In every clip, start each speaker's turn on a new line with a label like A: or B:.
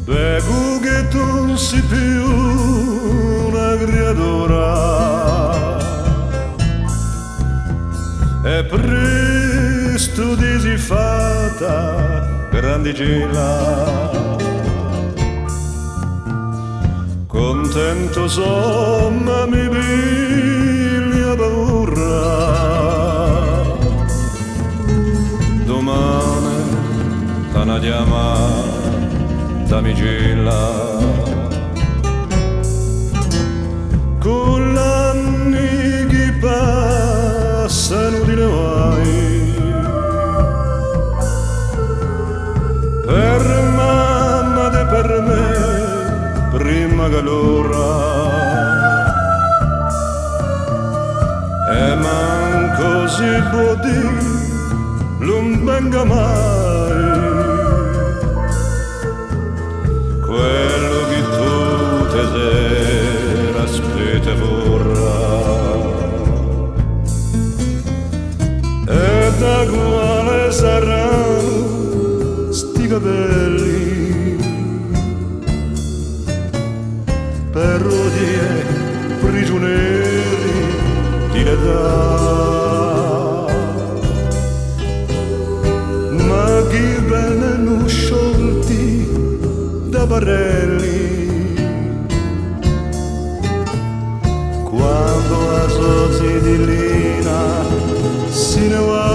A: Bevo che tu non sei più una creatura e presto ti sei fatta grandicella. Contento somma mi piglia paura, domani t'hanno chiamata damigella. Con l'anni che passano di noi, per mamma e per me prima che l'ora, e manco si può dire non venga mai quello che tu te sera aspetta vorrà. E da quale saranno sti capelli per rodie prigionieri di l'età, ma chi vengono sciolti da barelli quando a sozi di lina si ne va.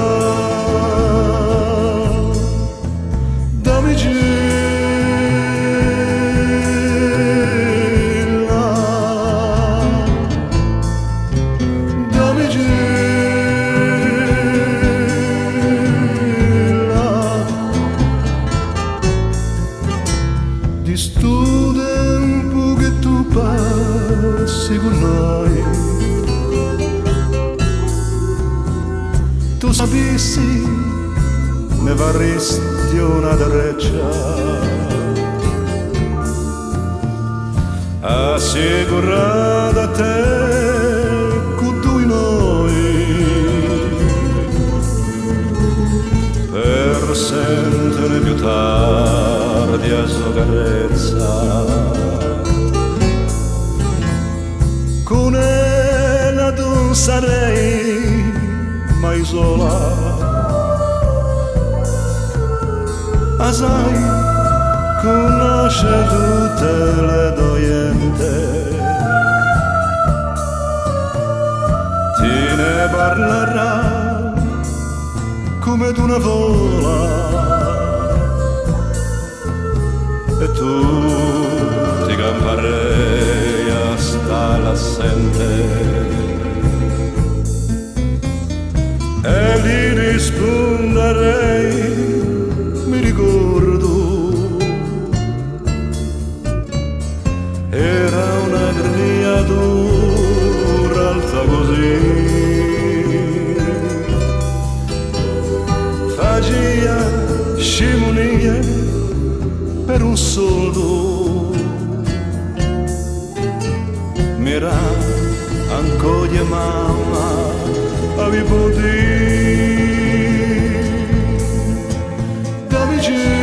A: Di sto tempo che tu passi con noi, tu sapessi ne varresti una treccia, assicurata a te con due noi, per sentire più tardi a sua carezza. Con ella non sarei mai sola, sai, conosce tutte le dogliente, ti ne parlerà come d'una vola, e tu ti camparei a stare assente e gli risponderei, mi ricordo, era una creatura alta così, faceva scimunie per un soldo, mira ancora mamma avevo dire da vicino.